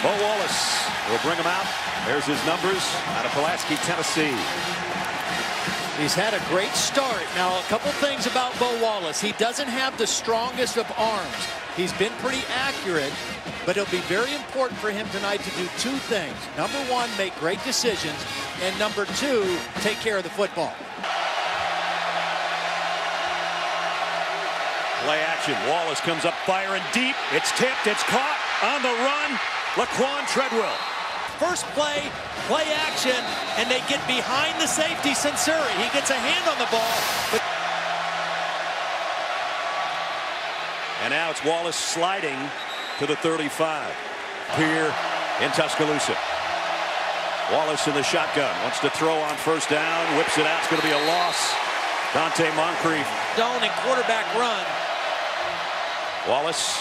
Bo Wallace will bring him out. There's his numbers out of Pulaski, Tennessee. He's had a great start. Now, a couple things about Bo Wallace. He doesn't have the strongest of arms. He's been pretty accurate, but it'll be very important for him tonight to do two things. Number one, make great decisions, and number two, take care of the football. Play action. Wallace comes up firing deep. It's tipped. It's caught. On the run, Laquan Treadwell. First play action, and they get behind the safety, Censuri. He gets a hand on the ball. And now it's Wallace sliding to the 35. Here in Tuscaloosa. Wallace in the shotgun. Wants to throw on first down. Whips it out. It's going to be a loss. Dante Moncrief. Zone and quarterback run. Wallace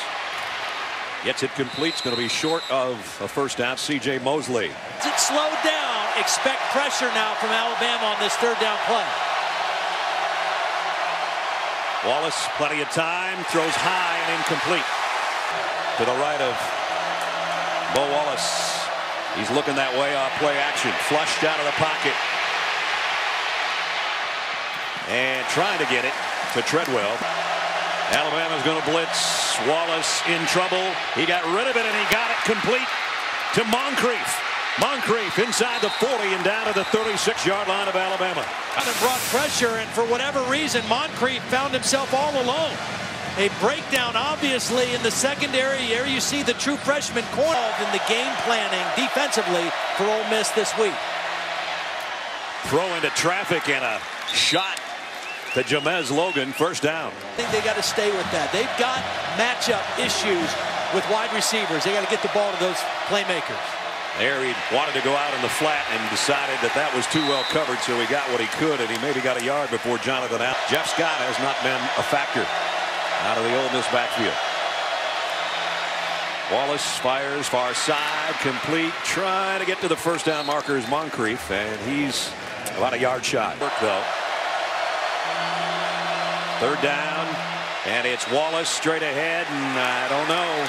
gets it complete. It's going to be short of a first down. C.J. Mosley. It slowed down. Expect pressure now from Alabama on this third down play. Wallace, plenty of time, throws high and incomplete. To the right of Bo Wallace. He's looking that way off play action. Flushed out of the pocket. And trying to get it to Treadwell. Alabama's going to blitz. Wallace in trouble. He got rid of it, and he got it complete to Moncrief. Moncrief inside the 40 and down to the 36-yard line of Alabama. And brought pressure, and for whatever reason, Moncrief found himself all alone. A breakdown, obviously, in the secondary. Here you see the true freshman corner in the game planning defensively for Ole Miss this week. Throw into traffic and a shot to Jamez Logan, first down. I think they got to stay with that. They've got matchup issues with wide receivers. They got to get the ball to those playmakers. There he wanted to go out in the flat and decided that that was too well covered, so he got what he could, and he maybe got a yard before Jonathan out. Jeff Scott has not been a factor out of the Ole Miss backfield. Wallace fires far side, complete, trying to get to the first down marker is Moncrief, and he's about a yard shot. Though. Third down, and it's Wallace straight ahead, and I don't know.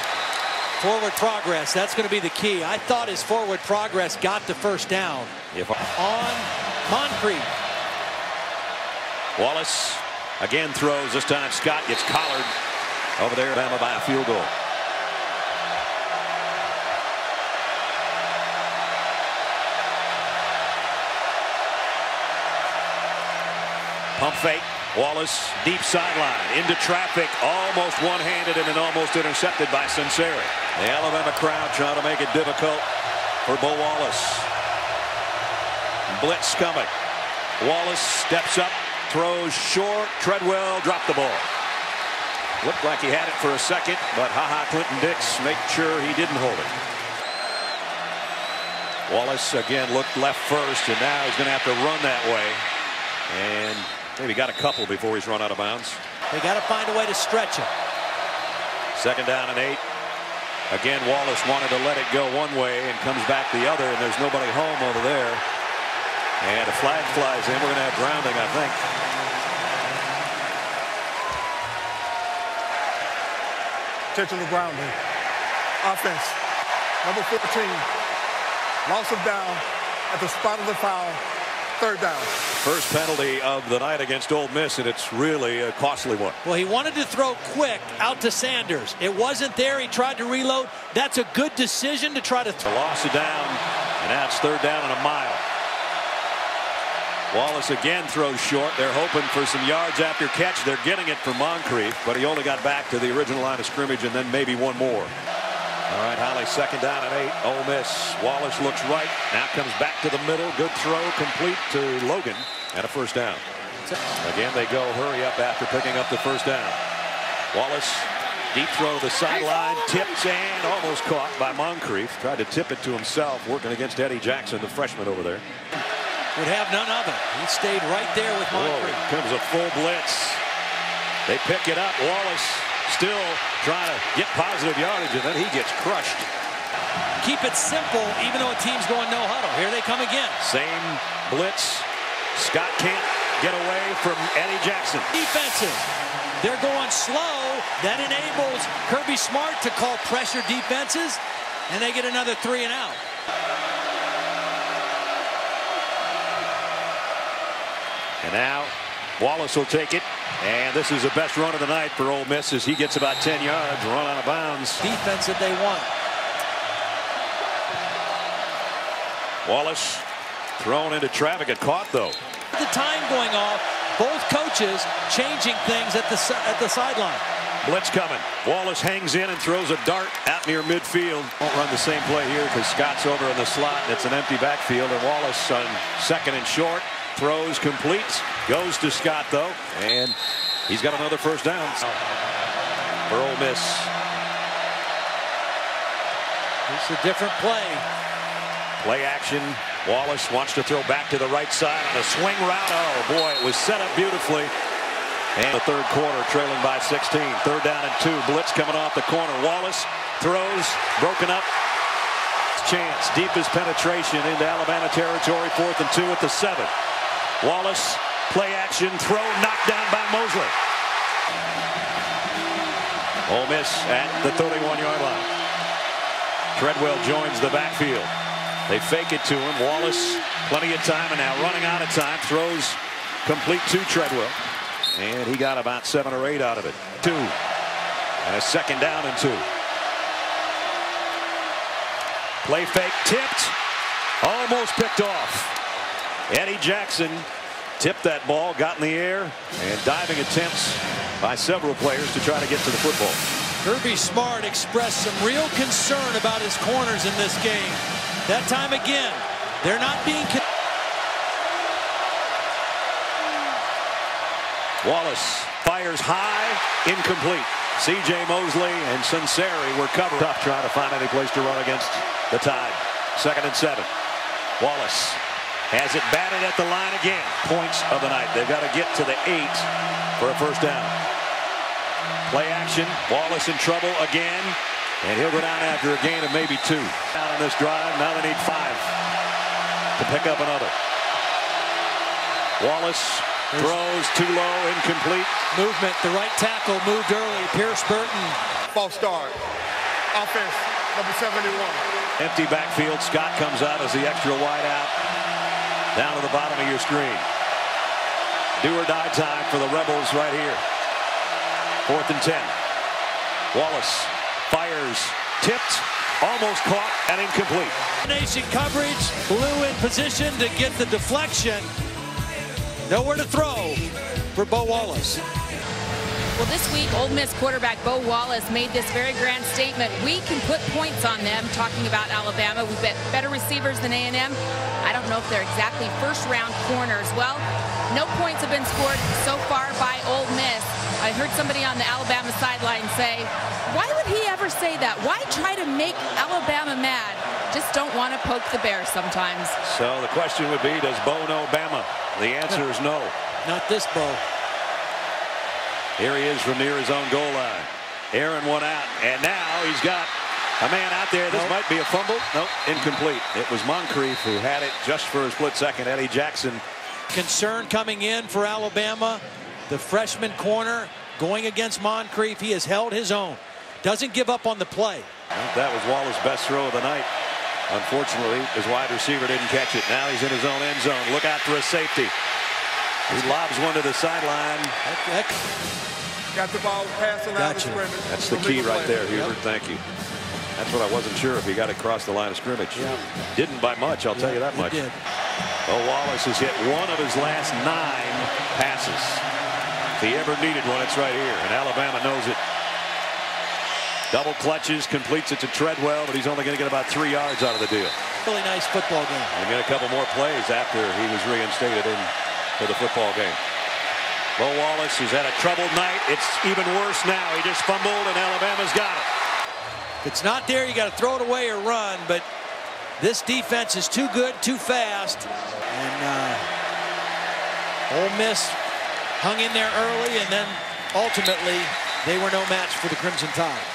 Forward progress, that's going to be the key. I thought his forward progress got the first down. On Moncrief. Wallace again throws. This time Scott gets collared over there. Alabama by a field goal. Pump fake. Wallace deep sideline into traffic, almost one-handed and then almost intercepted by Censuri. The Alabama crowd trying to make it difficult for Bo Wallace. Blitz coming. Wallace steps up, throws short. Treadwell dropped the ball. Looked like he had it for a second, but Clinton Dix made sure he didn't hold it. Wallace again looked left first, and now he's going to have to run that way. And maybe got a couple before he's run out of bounds. They got to find a way to stretch him. Second down and 8. Again, Wallace wanted to let it go one way and comes back the other, and there's nobody home over there. And a flag flies in. We're going to have grounding, I think. Intentional grounding. Offense. Number 14. Loss of down at the spot of the foul. Third down. First penalty of the night against Ole Miss, and it's really a costly one. Well, he wanted to throw quick out to Sanders. It wasn't there. He tried to reload. That's a good decision to try to throw. Loss of down, and now it's third down and a mile. Wallace again throws short. They're hoping for some yards after catch. They're getting it from Moncrief, but he only got back to the original line of scrimmage and then maybe one more. All right, Holly, second down and 8. Ole Miss. Wallace looks right. Now comes back to the middle. Good throw, complete to Logan, and a first down. Again, they go hurry up after picking up the first down. Wallace, deep throw to the sideline, tips and almost caught by Moncrief. Tried to tip it to himself, working against Eddie Jackson, the freshman over there. Would have none of it. He stayed right there with Moncrief. Whoa, comes a full blitz. They pick it up. Wallace still trying to get positive yardage, and then he gets crushed. Keep it simple, even though a team's going no huddle. Here they come again. Same blitz. Scott can't get away from Eddie Jackson. Defensive. They're going slow. That enables Kirby Smart to call pressure defenses. And they get another 3 and out. And now Wallace will take it. And this is the best run of the night for Ole Miss as he gets about 10 yards, run out of bounds. Defense that they want. Wallace thrown into traffic and caught though. The time going off, both coaches changing things at the sideline. Blitz coming. Wallace hangs in and throws a dart out near midfield. Won't run the same play here because Scott's over in the slot and it's an empty backfield. And Wallace on 2nd and short. Throws, completes, goes to Scott though, and he's got another first down for Ole Miss. It's a different play. Play action. Wallace wants to throw back to the right side on a swing route. Oh boy, it was set up beautifully. And the 3rd quarter trailing by 16. 3rd down and 2. Blitz coming off the corner. Wallace throws, broken up. Chance, deepest penetration into Alabama territory. 4th and 2 at the 7. Wallace, play action, throw, knocked down by Mosley. Ole Miss at the 31-yard line. Treadwell joins the backfield. They fake it to him. Wallace, plenty of time, and now running out of time. Throws complete to Treadwell. And he got about 7 or 8 out of it. 2. And a 2nd down and 2. Play fake, tipped, almost picked off. Eddie Jackson tipped that ball, got in the air, and diving attempts by several players to try to get to the football. Kirby Smart expressed some real concern about his corners in this game. That time again, they're not being. Wallace fires high, incomplete. C.J. Mosley and Sunseri were covered up trying to find any place to run against the Tide. 2nd and 7. Wallace has it batted at the line again. Points of the night. They've got to get to the 8 for a first down. Play action. Wallace in trouble again. And he'll go down after a gain of maybe 2. Down on this drive. Now they need 5 to pick up another. Wallace throws too low, incomplete. Movement. The right tackle moved early. Pierce Burton. False start. Offense, number 71. Empty backfield. Scott comes out as the extra wide out. Down to the bottom of your screen. Do or die time for the Rebels right here. 4th and 10. Wallace fires, tipped, almost caught, and incomplete. Nation coverage, Blue in position to get the deflection. Nowhere to throw for Bo Wallace. Well, this week, Ole Miss quarterback Bo Wallace made this very grand statement. We can put points on them, talking about Alabama. We've got better receivers than A&M. I don't know if they're exactly first-round corners. Well, no points have been scored so far by Ole Miss. I heard somebody on the Alabama sideline say, why would he ever say that? Why try to make Alabama mad? Just don't want to poke the bear sometimes. So the question would be, does Bo know Bama? The answer is no. Not this Bo. Here he is from near his own goal line. Aaron one out, and now he's got a man out there. This might be a fumble. Nope, incomplete. It was Moncrief who had it just for a split second. Eddie Jackson. Concern coming in for Alabama. The freshman corner going against Moncrief. He has held his own. Doesn't give up on the play. That was Wallace's best throw of the night. Unfortunately, his wide receiver didn't catch it. Now he's in his own end zone. Look out for a safety. He lobs one to the sideline. Got the ball passing out of scrimmage. That's the key right there, Hubert. Thank you. That's what I wasn't sure if he got across the line of scrimmage. Didn't by much, I'll tell you that much. Bo Wallace has hit 1 of his last 9 passes. If he ever needed one, it's right here, and Alabama knows it. Double clutches, completes it to Treadwell, but he's only going to get about 3 yards out of the deal. Really nice football game. And get a couple more plays after he was reinstated for the football game. Bo Wallace has had a troubled night. It's even worse now. He just fumbled, and Alabama's got it. If it's not there, you got to throw it away or run, but this defense is too good, too fast. And Ole Miss hung in there early, and then ultimately they were no match for the Crimson Tide.